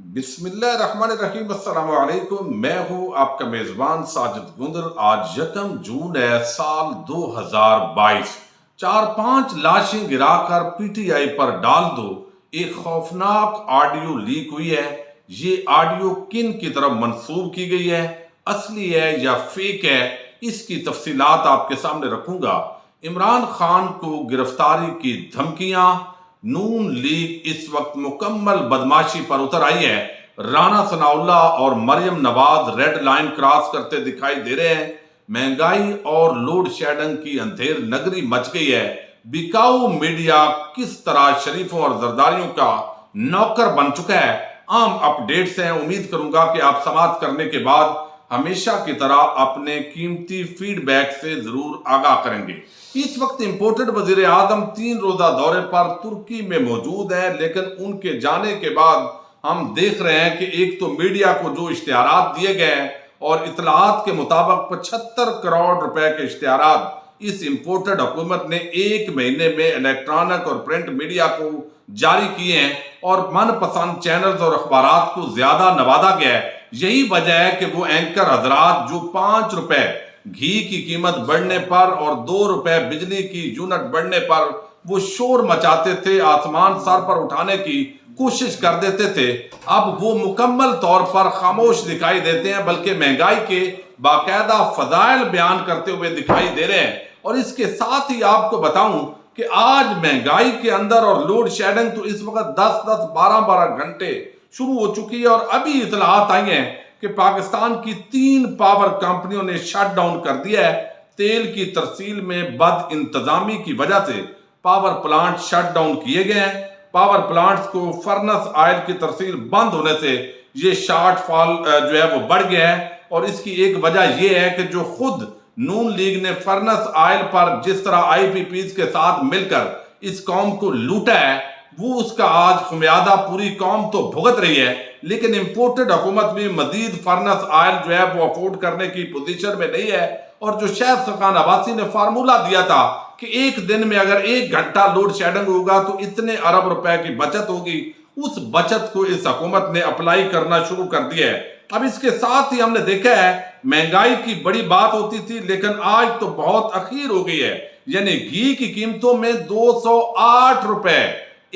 بسم اللہ الرحمن الرحیم۔ السلام علیکم، میں ہوں آپ کا میزبان ساجد گندل۔ آج 1 جون ہے، سال 2022۔ 4-5 لاشیں گرا کر پی ٹی آئی پر ڈال دو۔ ایک خوفناک آڈیو لیک ہوئی ہے۔ یہ آڈیو کن کی طرف منسوب کی گئی ہے؟ اصلی ہے یا فیک ہے؟ اس کی تفصیلات آپ کے سامنے رکھوں گا۔ عمران خان کو گرفتاری کی دھمکیاں۔ نون لیگ اس وقت مکمل بدماشی پر اتر آئی ہے۔ رانا ثناء اللہ اور Maryam Nawaz red line cross کرتے دکھائی دے رہے ہیں۔ مہنگائی اور لوڈ شیڈنگ کی اندھیر نگری مچ گئی ہے۔ بکاؤ میڈیا کس طرح شریفوں اور زرداریوں کا نوکر بن چکا ہے۔ عام اپڈیٹس ہیں، امید کروں گا کہ آپ سماعت کرنے کے بعد ہمیشہ کی طرح اپنے قیمتی فیڈ بیک سے ضرور آگاہ کریں گے۔ اس وقت امپورٹڈ وزیر اعظم 3 روزہ دورے پر ترکی میں موجود ہیں، لیکن ان کے جانے کے بعد ہم دیکھ رہے ہیں کہ ایک تو میڈیا کو جو اشتہارات دیے گئے ہیں اور اطلاعات کے مطابق 75 کروڑ روپے کے اشتہارات اس امپورٹڈ حکومت نے 1 مہینے میں الیکٹرانک اور پرنٹ میڈیا کو جاری کیے ہیں اور من پسند چینلز اور اخبارات کو زیادہ نوازا گیا ہے۔ یہی وجہ ہے کہ وہ اینکر حضرات جو 5 روپے گھی کی قیمت بڑھنے پر اور 2 روپے بجلی کی یونٹ بڑھنے پر وہ شور مچاتے تھے، آسمان سر پر اٹھانے کی کوشش کر دیتے تھے، اب وہ مکمل طور پر خاموش دکھائی دیتے ہیں، بلکہ مہنگائی کے باقاعدہ فضائل بیان کرتے ہوئے دکھائی دے رہے ہیں۔ اور اس کے ساتھ ہی آپ کو بتاؤں کہ آج مہنگائی کے اندر اور لوڈ شیڈنگ تو اس وقت 10-10 12-12 گھنٹے شروع ہو چکی ہے، اور ابھی اطلاعات آئی ہیں کہ پاکستان کی 3 پاور کمپنیوں نے شٹ ڈاؤن کر دیا ہے۔ تیل کی ترسیل میں بد انتظامی کی وجہ سے پاور پلانٹ شٹ ڈاؤن کیے گئے ہیں۔ پاور پلانٹس کو فرنس آئل کی ترسیل بند ہونے سے یہ شارٹ فال جو ہے وہ بڑھ گیا ہے، اور اس کی ایک وجہ یہ ہے کہ جو خود نون لیگ نے فرنس آئل پر جس طرح آئی پی پیز کے ساتھ مل کر اس قوم کو لوٹا ہے، وہ اس کا آج خمیازہ پوری قوم تو بھگت رہی ہے، لیکن امپورٹڈ حکومت بھی مزید فرنس آئل جو ہے وہ افورڈ کرنے کی پوزیشن میں نہیں ہے۔ اور جو شاہد خاقان عباسی نے فارمولہ دیا تھا کہ 1 دن میں اگر 1 گھنٹہ لوڈ شیڈنگ ہوگا تو اتنے ارب روپے کی بچت ہوگی، اس بچت کو اس حکومت نے اپلائی کرنا شروع کر دیا ہے۔ اب اس کے ساتھ ہی ہم نے دیکھا ہے مہنگائی کی بڑی بات ہوتی تھی، لیکن آج تو بہت اخیر ہو گئی ہے۔ یعنی گھی کی قیمتوں میں 208 روپے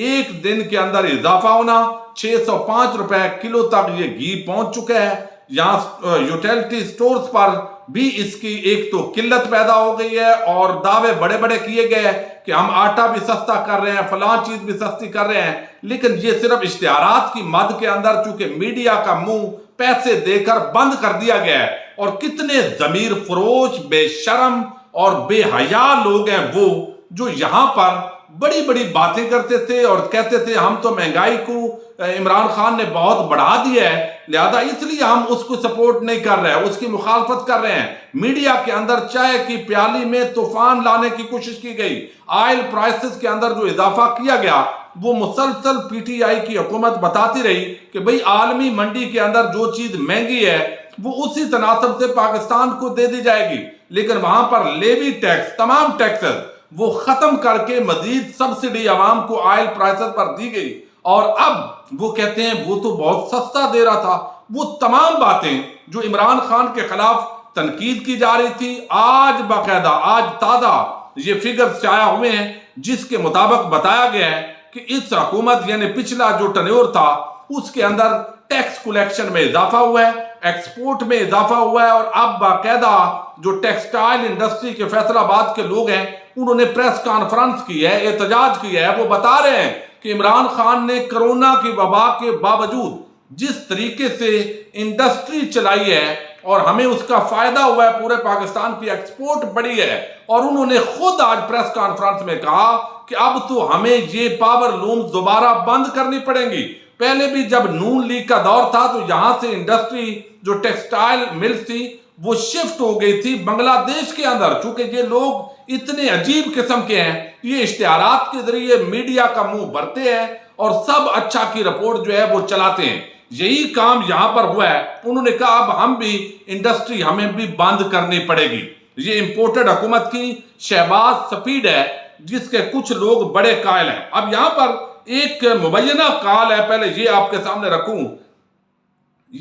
1 دن کے اندر اضافہ ہونا، 605 روپے کلو تک یہ گھی پہنچ چکا ہے۔ یہاں یوٹیلٹی سٹورز پر بھی اس کی ایک تو قلت پیدا ہو گئی ہے، اور دعوے بڑے بڑے کیے گئے کہ ہم آٹا بھی سستا کر رہے ہیں، فلاں چیز بھی سستی کر رہے ہیں، لیکن یہ صرف اشتہارات کی مد کے اندر چونکہ میڈیا کا منہ پیسے دے کر بند کر دیا گیا ہے۔ اور کتنے ضمیر فروش، بے شرم اور بے حیا لوگ ہیں وہ جو یہاں پر بڑی بڑی باتیں کرتے تھے اور کہتے تھے ہم تو مہنگائی کو عمران خان نے بہت بڑھا دیا ہے، لہذا اس لیے ہم اس کو سپورٹ نہیں کر رہے ہیں، اس کی مخالفت کر رہے ہیں۔ میڈیا کے اندر چائے کی پیالی میں طوفان لانے کی کوشش کی گئی، آئل پرائسز کے اندر جو اضافہ کیا گیا وہ مسلسل پی ٹی آئی کی حکومت بتاتی رہی کہ بھئی عالمی منڈی کے اندر جو چیز مہنگی ہے وہ اسی تناسب سے پاکستان کو دے دی جائے گی، لیکن وہاں پر لیوی ٹیکس، تمام ٹیکسز وہ ختم کر کے مزید سبسڈی عوام کو آئل پرائسز پر دی گئی، اور اب وہ کہتے ہیں وہ تو بہت سستا دے رہا تھا۔ وہ تمام باتیں جو عمران خان کے خلاف تنقید کی جا رہی تھی، آج باقاعدہ آج تازہ یہ فگرز شائع ہوئے ہیں، جس کے مطابق بتایا گیا ہے کہ اس حکومت یعنی پچھلا جو ٹنیور تھا اس کے اندر ٹیکس کلیکشن میں اضافہ ہوا ہے، ایکسپورٹ میں اضافہ ہوا ہے، اور اب باقاعدہ جو ٹیکسٹائل انڈسٹری کے فیصل آباد کے لوگ ہیں انہوں نے پریس کانفرنس کی ہے، احتجاج کیا ہے، وہ بتا رہے ہیں کہ عمران خان نے کرونا کی وبا کے باوجود جس طریقے سے انڈسٹری چلائی ہے اور ہمیں اس کا فائدہ ہوا ہے، پورے پاکستان کی ایکسپورٹ بڑھی ہے، اور انہوں نے خود آج پریس کانفرنس میں کہا کہ اب تو ہمیں یہ پاور لومز دوبارہ بند کرنی پڑیں گی۔ پہلے بھی جب نون لیگ کا دور تھا تو یہاں سے انڈسٹری جو ٹیکسٹائل ملز تھی وہ شفٹ ہو گئی تھی بنگلہ دیش کے اندر، چونکہ یہ لوگ اتنے عجیب قسم کے ہیں، یہ اشتہارات کے ذریعے میڈیا کا منہ بھرتے ہیں اور سب اچھا کی رپورٹ جو ہے وہ چلاتے ہیں۔ یہی کام یہاں پر ہوا ہے، انہوں نے کہا اب ہم بھی انڈسٹری ہمیں بھی بند کرنی پڑے گی۔ یہ امپورٹڈ حکومت کی شہباز سپیڈ ہے جس کے کچھ لوگ بڑے قائل ہیں۔ اب یہاں پر ایک مبینہ کال ہے، پہلے یہ آپ کے سامنے رکھوں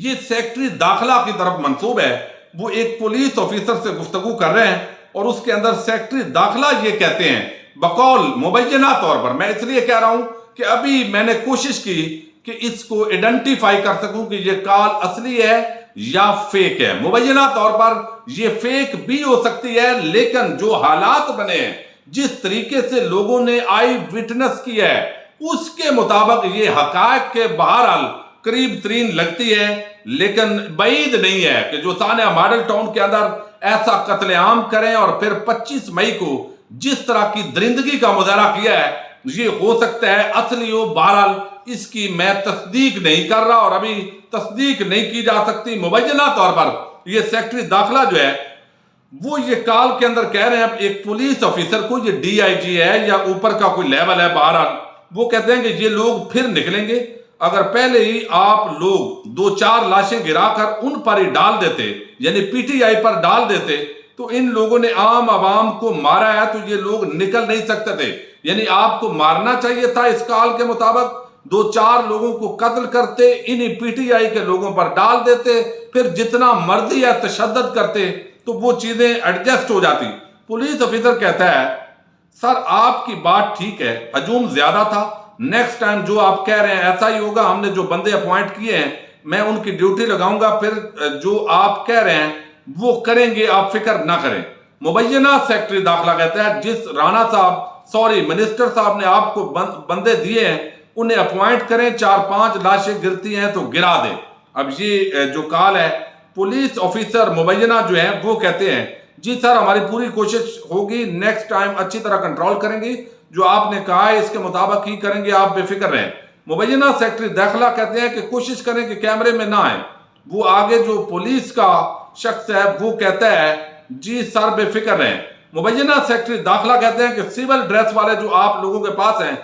یہ سیکٹری داخلہ کی طرف منسوب ہے، وہ ایک پولیس آفیسر سے گفتگو کر رہے ہیں اور اس کے اندر سیکٹری داخلہ یہ کہتے ہیں بقول مبینہ طور پر، میں اس لیے کہہ رہا ہوں کہ ابھی میں نے کوشش کی کہ اس کو ایڈنٹیفائی کر سکوں کہ یہ کال اصلی ہے یا فیک ہے۔ مبینہ طور پر یہ فیک بھی ہو سکتی ہے، لیکن جو حالات بنے ہیں، جس طریقے سے لوگوں نے آئی وٹنس کیا ہے، اس کے مطابق یہ حقائق کے بہرحال قریب ترین لگتی ہے، لیکن بعید نہیں ہے کہ جو ثانیہ ماڈل ٹاؤن کے اندر ایسا قتل عام کریں اور پھر 25 مئی کو جس طرح کی درندگی کا مظاہرہ کیا ہے، یہ ہو سکتا ہے اصلی ہو۔ بہرحال اس کی میں تصدیق نہیں کر رہا اور ابھی تصدیق نہیں کی جا سکتی۔ مبینہ طور پر یہ سیکٹری داخلہ جو ہے وہ یہ کال کے اندر کہہ رہے ہیں ایک پولیس آفیسر کو، یہ ڈی آئی جی ہے یا اوپر کا کوئی لیول ہے، بہرحال وہ کہتے ہیں کہ یہ لوگ پھر نکلیں گے اگر پہلے ہی آپ لوگ 2-4 لاشیں گرا کر ان پر ہی ڈال دیتے، یعنی پی ٹی آئی پر ڈال دیتے، تو ان لوگوں نے عام عوام کو مارا ہے تو یہ لوگ نکل نہیں سکتے تھے۔ یعنی آپ کو مارنا چاہیے تھا اس کال کے مطابق، 2-4 لوگوں کو قتل کرتے، انہی پی ٹی آئی کے لوگوں پر ڈال دیتے، پھر جتنا مرضی ہے تشدد کرتے تو وہ چیزیں ایڈجسٹ ہو جاتی۔ پولیس آفیسر کہتا ہے سر آپ کی بات ٹھیک ہے، ہجوم زیادہ تھا، نیکسٹ ٹائم جو آپ کہہ رہے ہیں ایسا ہی ہوگا، ہم نے جو بندے اپوائنٹ کیے ہیں میں ان کی ڈیوٹی لگاؤں گا، پھر جو آپ کہہ رہے ہیں وہ کریں گے، آپ فکر نہ کریں۔ مبینہ سیکٹری داخلہ کہتا ہے جس رانا صاحب منسٹر صاحب نے آپ کو بندے دیے ہیں انہیں اپوائنٹ کریں، 4-5 لاشیں گرتی ہیں تو گرا دیں۔ اب یہ جو کال ہے پولیس آفیسر مبینہ جو ہیں وہ کہتے ہیں جی سر ہماری پوری کوشش ہوگی، نیکسٹ ٹائم اچھی طرح کنٹرول کریں گی، جو آپ نے کہا ہے اس کے مطابق ہی کریں گے، آپ بے فکر رہیں۔ مبینہ سیکٹری داخلہ کہتے ہیں کہ کوشش کریں کہ کیمرے میں نہ آئیں۔ وہ آگے جو پولیس کا شخص ہے وہ کہتا ہے جی سر بے فکر رہیں۔ مبینہ سیکٹری داخلہ کہتے ہیں کہ سول ڈریس والے جو آپ لوگوں کے پاس ہیں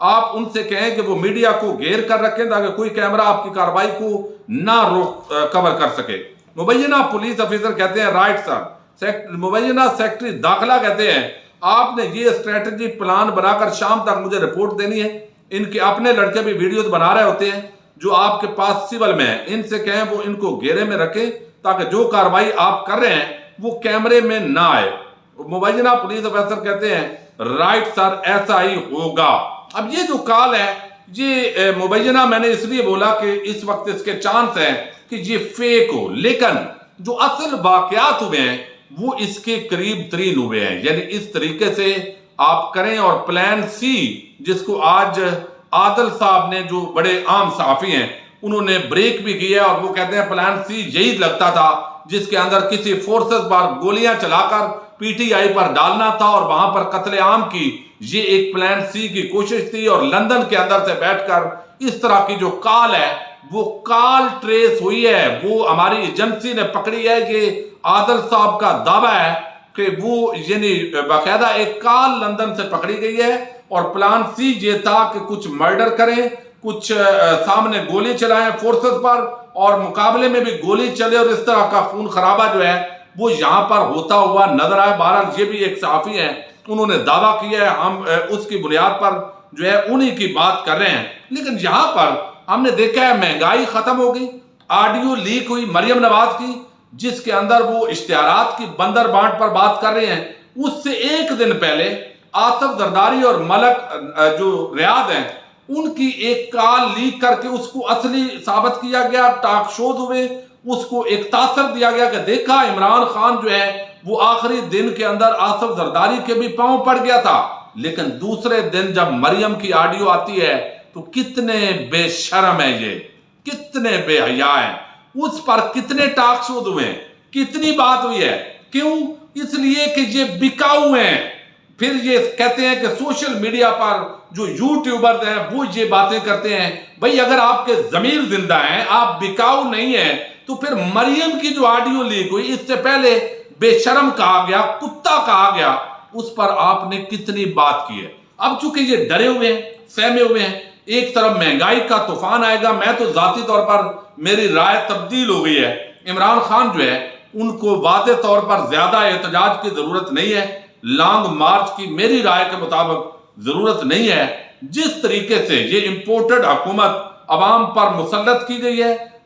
آپ ان سے کہیں کہ وہ میڈیا کو گھیر کر رکھیں تاکہ کوئی کیمرہ آپ کی کارروائی کو نہ کور کر سکے۔ مبینہ پولیس آفیسر کہتے ہیں رائٹ سر۔ مبینہ سیکٹری داخلہ کہتے ہیں آپ نے یہ اسٹریٹجی پلان بنا کر شام تک مجھے رپورٹ دینی ہے۔ ان کے اپنے لڑکے بھی ویڈیوز بنا رہے ہوتے ہیں جو آپ کے پاس سول میں ہیں، ان سے کہیں وہ ان کو گھیرے میں رکھیں تاکہ جو کارروائی آپ کر رہے ہیں وہ کیمرے میں نہ آئے۔ مبینہ پولیس آفیسر کہتے ہیں رائٹ سر ایسا ہی ہوگا۔ اب یہ جو کال ہے یہ مبینہ میں نے اس لیے بولا کہ اس وقت اس کے چانس ہیں کہ یہ فیک ہو، لیکن جو اصل واقعات ہوئے ہیں وہ اس کے قریب ترین ہوئے ہیں۔ یعنی اس طریقے سے آپ کریں اور پلان سی جس کو آج عادل صاحب نے جو بڑے عام صحافی ہیں انہوں نے بریک بھی کیا اور وہ کہتے ہیں پلان سی یہی لگتا تھا جس کے اندر کسی فورسز پر گولیاں چلا کر پی ٹی آئی پر ڈالنا تھا اور وہاں پر قتل عام کی، یہ ایک پلان سی کی کوشش تھی۔ اور لندن کے اندر سے بیٹھ کر اس طرح کی جو کال ہے وہ کال ٹریس ہوئی ہے، وہ ہماری ایجنسی نے پکڑی ہے۔ یہ عادل صاحب کا دعویٰ ہے کہ وہ یعنی باقاعدہ ایک کال لندن سے پکڑی گئی ہے اور پلان سی یہ تھا کہ کچھ مرڈر کریں، کچھ سامنے گولی چلائیں فورسز پر اور مقابلے میں بھی گولی چلے اور اس طرح کا خون خرابہ جو ہے وہ یہاں پر ہوتا ہوا نظر آئے۔ بہرحال یہ بھی ایک صحافی ہیں، انہوں نے دعویٰ کیا ہے، ہم اس کی بنیاد پر جو ہے انہی کی بات کر رہے ہیں۔ لیکن یہاں پر ہم نے دیکھا ہے مہنگائی ختم ہو گئی، آڈیو لیک ہوئی مریم نواز کی جس کے اندر وہ اشتہارات کی بندر بانٹ پر بات کر رہے ہیں۔ اس سے ایک دن پہلے آصف زرداری اور ملک جو ریاض ہیں ان کی ایک کال لیک کر کے اس کو اصلی ثابت کیا گیا، ٹاک شوز ہوئے، اس کو ایک تاثر دیا گیا کہ دیکھا عمران خان جو ہے وہ آخری دن کے اندر آصف زرداری کے بھی پاؤں پڑ گیا تھا۔ لیکن دوسرے دن جب مریم کی آڈیو آتی ہے تو کتنے بے شرم ہیں، یہ کتنے بے حیا ہیں، اس پر کتنے ٹاک شوز ہوئے ہیں، کتنی بات ہوئی ہے۔ کیوں؟ اس لیے کہ یہ بکاؤ ہیں۔ پھر یہ کہتے ہیں کہ سوشل میڈیا پر جو یوٹیوبرز ہیں وہ یہ باتیں کرتے ہیں۔ بھئی اگر آپ کے ضمیر زندہ ہیں، آپ بکاؤ نہیں ہیں، تو پھر مریم کی جو آڈیو لیک ہوئی اس سے پہلے بے شرم کہا گیا، کتا کہا گیا، اس پر آپ نے کتنی بات کی ہے۔ اب چونکہ یہ ڈرے ہوئے ہیں، سہمے ہوئے ہیں، ایک طرف مہنگائی کا طوفان آئے گا، میں تو ذاتی طور پر میری رائے تبدیل ہو گئی ہے۔ عمران خان جو ہے ان کو واضح طور پر زیادہ احتجاج کی ضرورت نہیں ہے، لانگ مارچ کی میری رائے کے مطابق ضرورت نہیں ہے۔ جس طریقے سے یہ امپورٹڈ حکومت عوام پر مسلط کی گئی ہے،